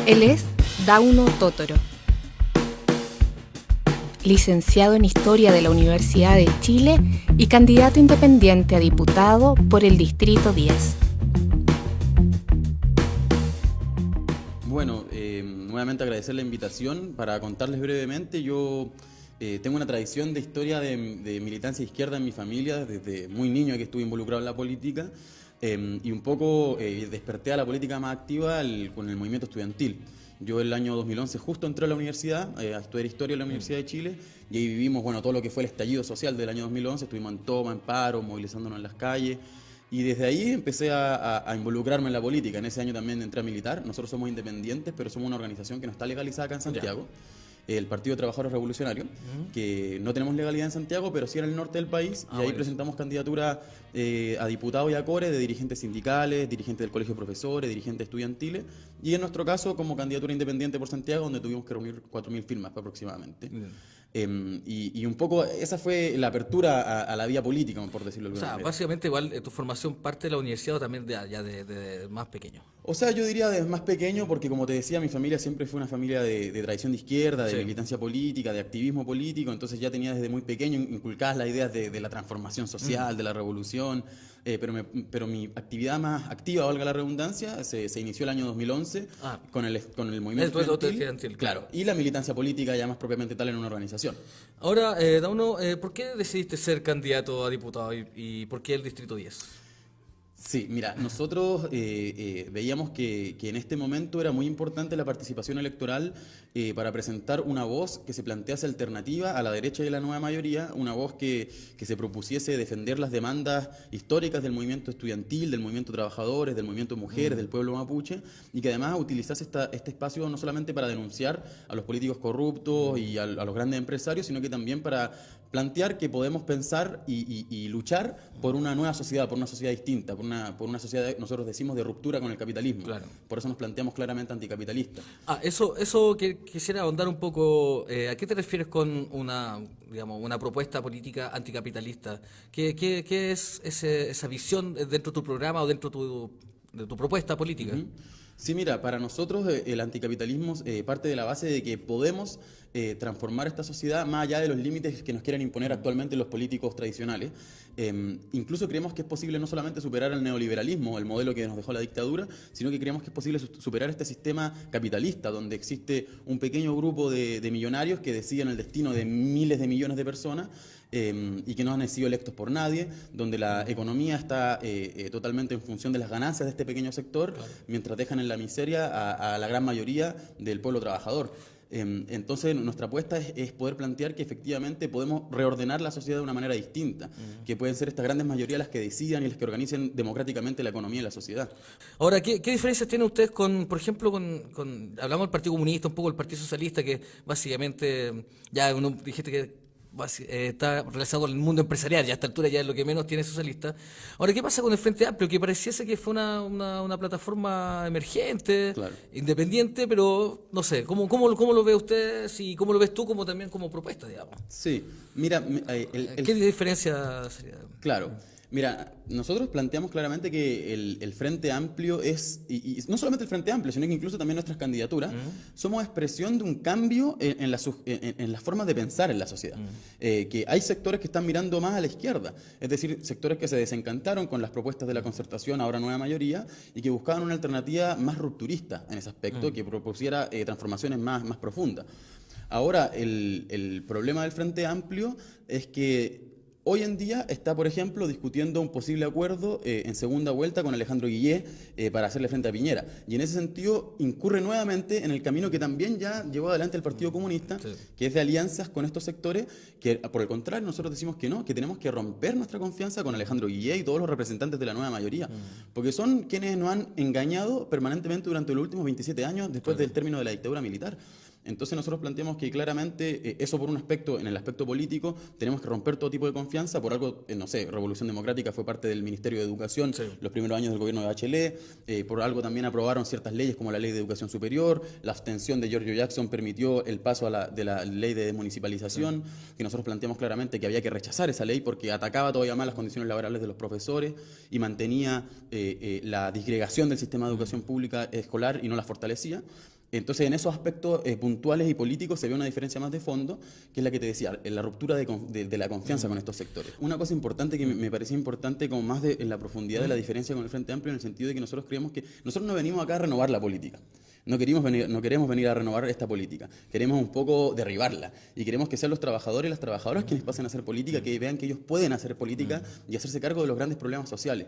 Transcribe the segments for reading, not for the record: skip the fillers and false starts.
Él es Dauno Totoro, licenciado en Historia de la Universidad de Chile y candidato independiente a diputado por el Distrito 10. Bueno, nuevamente agradecer la invitación. Para contarles brevemente, yo tengo una tradición de historia de militancia izquierda en mi familia, desde muy niño que estuve involucrado en la política, y un poco desperté a la política más activa con el movimiento estudiantil. Yo el año 2011 justo entré a la universidad, a estudiar Historia en la Universidad de Chile, y ahí vivimos todo lo que fue el estallido social del año 2011, estuvimos en toma, en paro, movilizándonos en las calles, y desde ahí empecé a involucrarme en la política. En ese año también entré a militar. Nosotros somos independientes, pero somos una organización que no está legalizada acá en Santiago. El Partido de Trabajadores Revolucionarios, que no tenemos legalidad en Santiago, pero sí en el norte del país, y ahí presentamos candidatura a diputados y a core de dirigentes sindicales, dirigentes del Colegio de Profesores, dirigentes estudiantiles, y en nuestro caso como candidatura independiente por Santiago, donde tuvimos que reunir 4.000 firmas aproximadamente. Y un poco esa fue la apertura a la vía política, por decirlo de alguna manera. Básicamente igual tu formación parte de la universidad o también de más pequeño. O sea, yo diría desde más pequeño, porque como te decía, mi familia siempre fue una familia de tradición de izquierda, de militancia política, de activismo político, entonces ya tenía desde muy pequeño inculcadas las ideas de la transformación social, de la revolución, pero mi actividad más activa, valga la redundancia, se inició el año 2011 con el movimiento estudiantil, claro, y la militancia política ya más propiamente tal en una organización. Ahora, Dauno, ¿por qué decidiste ser candidato a diputado y por qué el Distrito 10? Sí, mira, nosotros veíamos que en este momento era muy importante la participación electoral para presentar una voz que se plantease alternativa a la derecha y a la nueva mayoría, una voz que se propusiese defender las demandas históricas del movimiento estudiantil, del movimiento de trabajadores, del movimiento de mujeres, del pueblo mapuche, y que además utilizase este espacio no solamente para denunciar a los políticos corruptos y a los grandes empresarios, sino que también para plantear que podemos pensar y luchar por una nueva sociedad, por una sociedad distinta, por una sociedad, nosotros decimos, de ruptura con el capitalismo. Claro. Por eso nos planteamos claramente anticapitalistas. Eso que quisiera ahondar un poco. ¿A qué te refieres con una propuesta política anticapitalista? ¿Qué es esa visión dentro de tu programa o dentro de tu propuesta política? Sí, mira, para nosotros el anticapitalismo parte de la base de que podemos transformar esta sociedad más allá de los límites que nos quieren imponer actualmente los políticos tradicionales. Incluso creemos que es posible no solamente superar el neoliberalismo, el modelo que nos dejó la dictadura, sino que creemos que es posible superar este sistema capitalista, donde existe un pequeño grupo de millonarios que deciden el destino de miles de millones de personas y que no han sido electos por nadie, donde la economía está totalmente en función de las ganancias de este pequeño sector, mientras dejan en la miseria a la gran mayoría del pueblo trabajador. Entonces nuestra apuesta es poder plantear que efectivamente podemos reordenar la sociedad de una manera distinta, que pueden ser estas grandes mayorías las que decidan y las que organicen democráticamente la economía y la sociedad. Ahora, ¿qué diferencias tienen ustedes por ejemplo, hablamos del Partido Comunista, un poco del Partido Socialista, que básicamente ya uno dijiste que está relacionado con el mundo empresarial, ya a esta altura ya es lo que menos tiene socialista. Ahora, ¿qué pasa con el Frente Amplio? Que pareciese que fue una plataforma emergente, independiente, pero no sé, ¿cómo lo ve usted y cómo lo ves tú también como propuesta, digamos? Sí, mira... ¿Qué diferencia sería? Claro. Mira, nosotros planteamos claramente que el Frente Amplio es, y no solamente el Frente Amplio, sino que incluso también nuestras candidaturas, somos expresión de un cambio en las formas de pensar en la sociedad. Que hay sectores que están mirando más a la izquierda, es decir, sectores que se desencantaron con las propuestas de la concertación, ahora nueva mayoría, y que buscaban una alternativa más rupturista en ese aspecto, que propusiera transformaciones más profundas. Ahora, el problema del Frente Amplio es que hoy en día está, por ejemplo, discutiendo un posible acuerdo en segunda vuelta con Alejandro Guillé para hacerle frente a Piñera. Y en ese sentido incurre nuevamente en el camino que también ya llevó adelante el Partido Comunista, que es de alianzas con estos sectores, que por el contrario nosotros decimos que no, que tenemos que romper nuestra confianza con Alejandro Guillé y todos los representantes de la nueva mayoría, porque son quienes nos han engañado permanentemente durante los últimos 27 años después del término de la dictadura militar. Entonces nosotros planteamos que claramente eso por un aspecto, en el aspecto político, tenemos que romper todo tipo de confianza. Por algo, no sé, Revolución Democrática fue parte del Ministerio de Educación los primeros años del gobierno de Bachelet, por algo también aprobaron ciertas leyes como la Ley de Educación Superior, la abstención de Giorgio Jackson permitió el paso de la Ley de Desmunicipalización, que nosotros planteamos claramente que había que rechazar esa ley porque atacaba todavía más las condiciones laborales de los profesores y mantenía la disgregación del sistema de educación pública escolar y no la fortalecía. Entonces, en esos aspectos puntuales y políticos se ve una diferencia más de fondo, que es la que te decía, en la ruptura de la confianza con estos sectores. Una cosa importante que me parecía importante, como más en la profundidad de la diferencia con el Frente Amplio, en el sentido de que nosotros creemos que nosotros no venimos acá a renovar la política. No queremos venir a renovar esta política. Queremos un poco derribarla. Y queremos que sean los trabajadores y las trabajadoras quienes pasen a hacer política, que vean que ellos pueden hacer política y hacerse cargo de los grandes problemas sociales.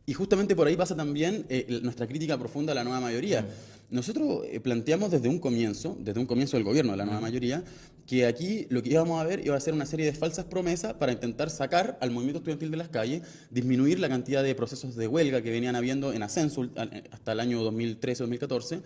Y justamente por ahí pasa también nuestra crítica profunda a la nueva mayoría. Nosotros planteamos desde un comienzo del gobierno de la nueva mayoría, que aquí lo que íbamos a ver iba a ser una serie de falsas promesas para intentar sacar al movimiento estudiantil de las calles, disminuir la cantidad de procesos de huelga que venían habiendo en ascenso hasta el año 2013-2014.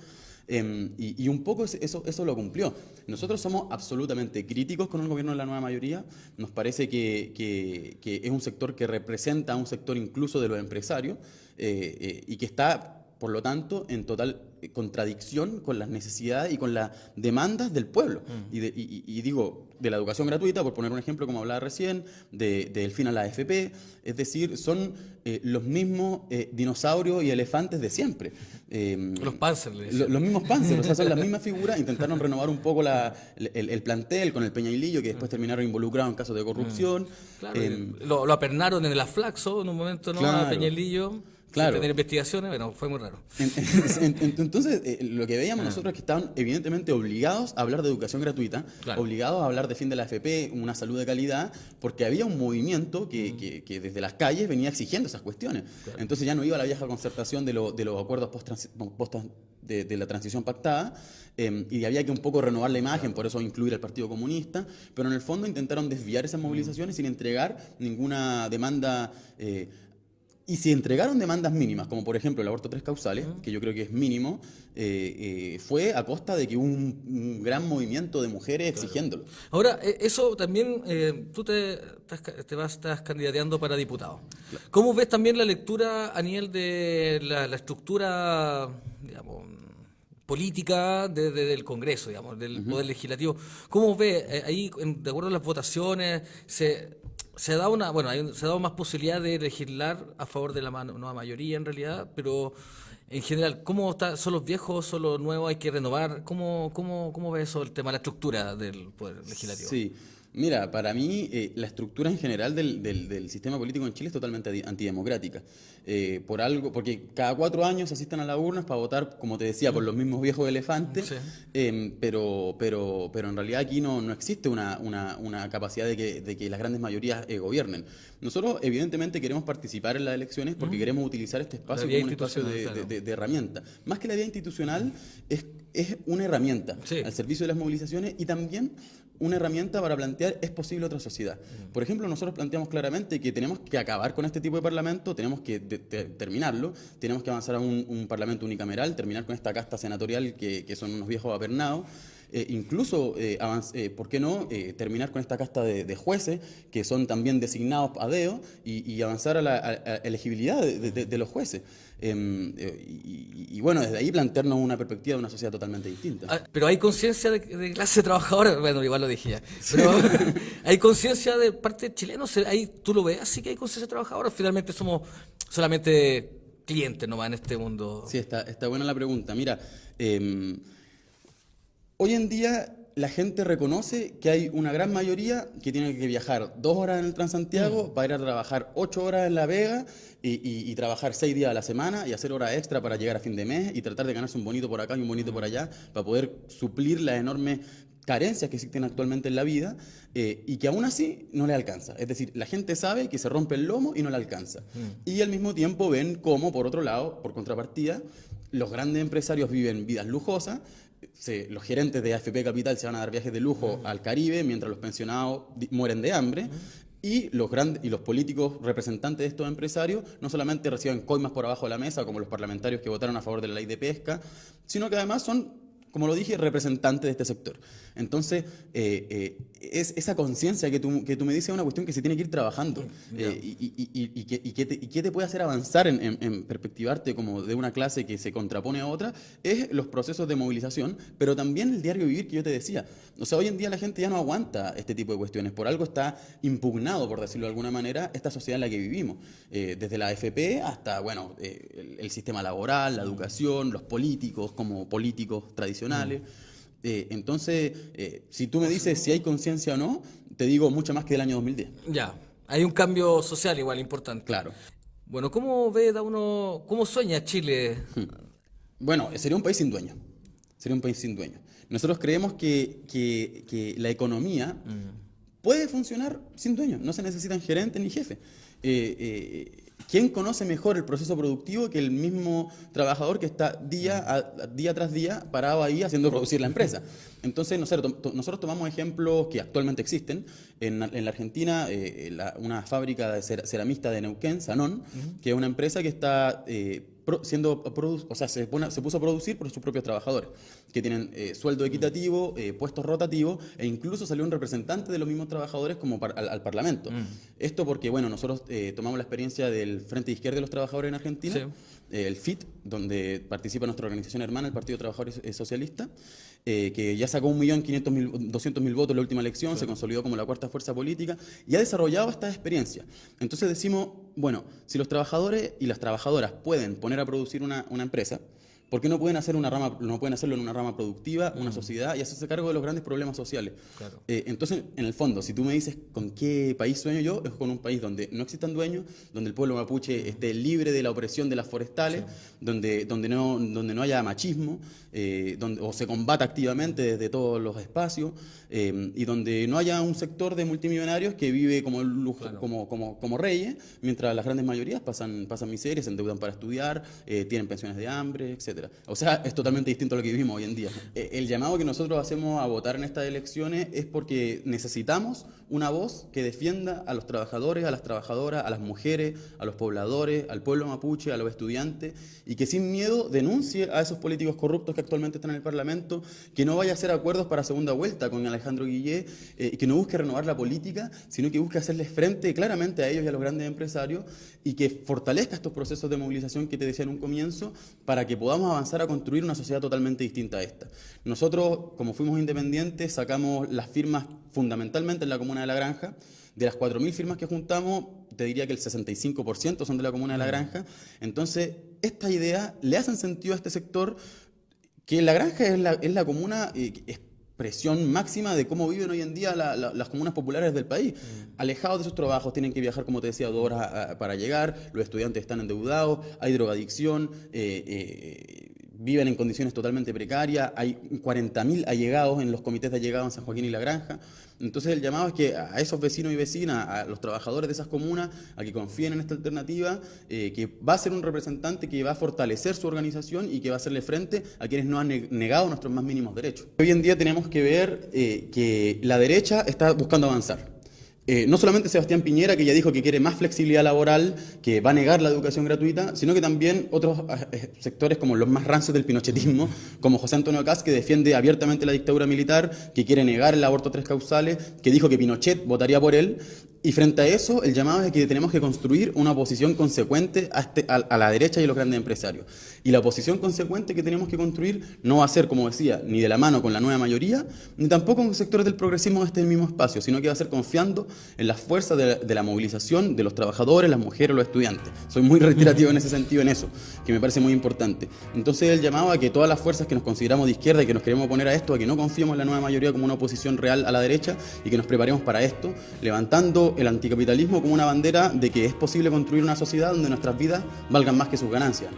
Y un poco eso lo cumplió. Nosotros somos absolutamente críticos con el gobierno de la nueva mayoría. Nos parece que es un sector que representa a un sector incluso de los empresarios y que está, por lo tanto, en total contradicción con las necesidades y con las demandas del pueblo. Y digo, de la educación gratuita, por poner un ejemplo, como hablaba recién, del fin a la AFP, es decir, son los mismos dinosaurios y elefantes de siempre. Los Panzer, los mismos Panzer, o sea, son las mismas figuras. Intentaron renovar un poco el plantel con el Peñailillo, que después terminaron involucrados en casos de corrupción. Claro, lo apernaron en el Aflaxo en un momento, ¿no? Claro. A Peñailillo. Claro. Tener investigaciones, bueno, fue muy raro. Entonces, lo que veíamos nosotros es que estaban evidentemente obligados a hablar de educación gratuita, Claro. obligados a hablar de fin de la AFP, una salud de calidad, porque había un movimiento que desde las calles venía exigiendo esas cuestiones. Claro. Entonces ya no iba a la vieja concertación de los acuerdos de la transición pactada, y había que un poco renovar la imagen, por eso incluir al Partido Comunista, pero en el fondo intentaron desviar esas movilizaciones sin entregar ninguna demanda. Y si entregaron demandas mínimas, como por ejemplo el aborto 3 causales, que yo creo que es mínimo, fue a costa de que hubo un gran movimiento de mujeres exigiéndolo. Ahora, eso también, tú estás candidateando para diputado. Claro. ¿Cómo ves también la lectura a nivel de la estructura, digamos, política del Congreso, digamos, del Poder Legislativo? ¿Cómo ves ahí, de acuerdo a las votaciones, se da se ha dado más posibilidad de legislar a favor de la nueva mayoría en realidad, pero en general, ¿cómo está? ¿Son los viejos, son los nuevos, hay que renovar? ¿Cómo ves eso, el tema de la estructura del Poder Legislativo? Sí, mira, para mí la estructura en general del sistema político en Chile es totalmente antidemocrática. Porque cada 4 años asisten a las urnas para votar, como te decía, por los mismos viejos elefantes, Sí. pero en realidad aquí no existe una capacidad de que las grandes mayorías gobiernen. Nosotros evidentemente queremos participar en las elecciones porque queremos utilizar este espacio La vía como un espacio institucional, claro. de herramienta. Más que la vía institucional, es una herramienta Sí. al servicio de las movilizaciones y también una herramienta para plantear es posible otra sociedad. Por ejemplo, nosotros planteamos claramente que tenemos que acabar con este tipo de parlamento, tenemos que terminarlo, tenemos que avanzar a un parlamento unicameral, terminar con esta casta senatorial que son unos viejos apernados. Incluso, ¿por qué no terminar con esta casta de jueces que son también designados a dedo y avanzar a la elegibilidad de los jueces? Y bueno, desde ahí plantearnos una perspectiva de una sociedad totalmente distinta. Pero hay conciencia de clase trabajadora, bueno, igual lo dije ya, pero hay conciencia de parte de chilenos, ahí tú lo ves, así que hay conciencia trabajadora, finalmente somos solamente clientes nomás en este mundo. Sí, está buena la pregunta. Mira, hoy en día la gente reconoce que hay una gran mayoría que tiene que viajar 2 horas en el Transantiago para ir a trabajar 8 horas en La Vega y trabajar 6 días a la semana y hacer horas extra para llegar a fin de mes y tratar de ganarse un bonito por acá y un bonito por allá para poder suplir las enormes carencias que existen actualmente en la vida y que aún así no le alcanza. Es decir, la gente sabe que se rompe el lomo y no le alcanza. Y al mismo tiempo ven cómo, por otro lado, por contrapartida, los grandes empresarios viven vidas lujosas. Los gerentes de AFP Capital se van a dar viajes de lujo al Caribe, mientras los pensionados mueren de hambre. Y los políticos representantes de estos empresarios no solamente reciben coimas por abajo de la mesa, como los parlamentarios que votaron a favor de la ley de pesca, sino que además son, como lo dije, representantes de este sector. Entonces, es esa conciencia que tú me dices es una cuestión que se tiene que ir trabajando. Y qué te puede hacer avanzar en perspectivarte como de una clase que se contrapone a otra, es los procesos de movilización, pero también el diario vivir que yo te decía. O sea, hoy en día la gente ya no aguanta este tipo de cuestiones. Por algo está impugnado, por decirlo de alguna manera, esta sociedad en la que vivimos. Desde la AFP hasta, bueno, el sistema laboral, la educación, los políticos como políticos tradicionales. tradicionales. Entonces, si tú me dices si hay conciencia o no, te digo mucho más que del año 2010. Ya, hay un cambio social igual importante. Claro. Bueno, ¿cómo ve da uno, cómo sueña Chile? Bueno, sería un país sin dueño. Sería un país sin dueño. Nosotros creemos que la economía puede funcionar sin dueño. No se necesitan gerentes ni jefes. ¿Quién conoce mejor el proceso productivo que el mismo trabajador que está día tras día parado ahí haciendo producir la empresa? Entonces, nosotros tomamos ejemplos que actualmente existen. En la Argentina, una fábrica de ceramista de Neuquén, Sanón, que es una empresa que está se puso a producir por sus propios trabajadores, que tienen sueldo equitativo, puestos rotativos, e incluso salió un representante de los mismos trabajadores como al Parlamento. Esto porque, bueno, nosotros tomamos la experiencia del Frente de Izquierda de los Trabajadores en Argentina, Sí. El FIT, donde participa nuestra organización hermana, el Partido de Trabajadores Socialista, que ya sacó 1.200.000 votos en la última elección, se consolidó como la cuarta fuerza política y ha desarrollado esta experiencia. Entonces decimos, bueno, si los trabajadores y las trabajadoras pueden poner a producir una empresa, ¿por qué no pueden hacerlo en una rama productiva, una sociedad, y hacerse cargo de los grandes problemas sociales? Claro. Entonces, en el fondo, si tú me dices con qué país sueño yo, es con un país donde no existan dueños, donde el pueblo mapuche esté libre de la opresión de las forestales, donde no haya machismo, o se combata activamente desde todos los espacios, y donde no haya un sector de multimillonarios que vive como como reyes, mientras las grandes mayorías pasan miseria, se endeudan para estudiar, tienen pensiones de hambre, etc. O sea, es totalmente distinto a lo que vivimos hoy en día. El llamado que nosotros hacemos a votar en estas elecciones es porque necesitamos una voz que defienda a los trabajadores, a las trabajadoras, a las mujeres, a los pobladores, al pueblo mapuche, a los estudiantes, y que sin miedo denuncie a esos políticos corruptos que actualmente están en el Parlamento, que no vaya a hacer acuerdos para segunda vuelta con Alejandro Guillé, que no busque renovar la política, sino que busque hacerles frente claramente a ellos y a los grandes empresarios, y que fortalezca estos procesos de movilización que te decía en un comienzo, para que podamos avanzar a construir una sociedad totalmente distinta a esta. Nosotros, como fuimos independientes, sacamos las firmas fundamentalmente en la comuna de La Granja. De las 4.000 firmas que juntamos, te diría que el 65% son de la comuna de La Granja. Entonces, estas ideas le hacen sentido a este sector, que La Granja es la comuna expresión máxima de cómo viven hoy en día las comunas populares del país. Alejados de sus trabajos, tienen que viajar, como te decía, 2 horas para llegar, los estudiantes están endeudados, hay drogadicción, viven en condiciones totalmente precarias, hay 40.000 allegados en los comités de allegados en San Joaquín y La Granja. Entonces el llamado es que a esos vecinos y vecinas, a los trabajadores de esas comunas, a que confíen en esta alternativa, que va a ser un representante que va a fortalecer su organización y que va a hacerle frente a quienes nos han negado nuestros más mínimos derechos. Hoy en día tenemos que ver que la derecha está buscando avanzar. No solamente Sebastián Piñera, que ya dijo que quiere más flexibilidad laboral, que va a negar la educación gratuita, sino que también otros sectores como los más rancios del pinochetismo, como José Antonio Kast, que defiende abiertamente la dictadura militar, que quiere negar el aborto 3 causales, que dijo que Pinochet votaría por él. Y frente a eso, el llamado es que tenemos que construir una oposición consecuente a la derecha y a los grandes empresarios. Y la oposición consecuente que tenemos que construir no va a ser, como decía, ni de la mano con la nueva mayoría, ni tampoco con sectores del progresismo de este mismo espacio, sino que va a ser confiando en las fuerzas de la movilización de los trabajadores, las mujeres, los estudiantes. Soy muy reiterativo en ese sentido, en eso, que me parece muy importante. Entonces el llamado a que todas las fuerzas que nos consideramos de izquierda y que nos queremos oponer a esto, a que no confiemos en la nueva mayoría como una oposición real a la derecha y que nos preparemos para esto, levantando el anticapitalismo como una bandera de que es posible construir una sociedad donde nuestras vidas valgan más que sus ganancias.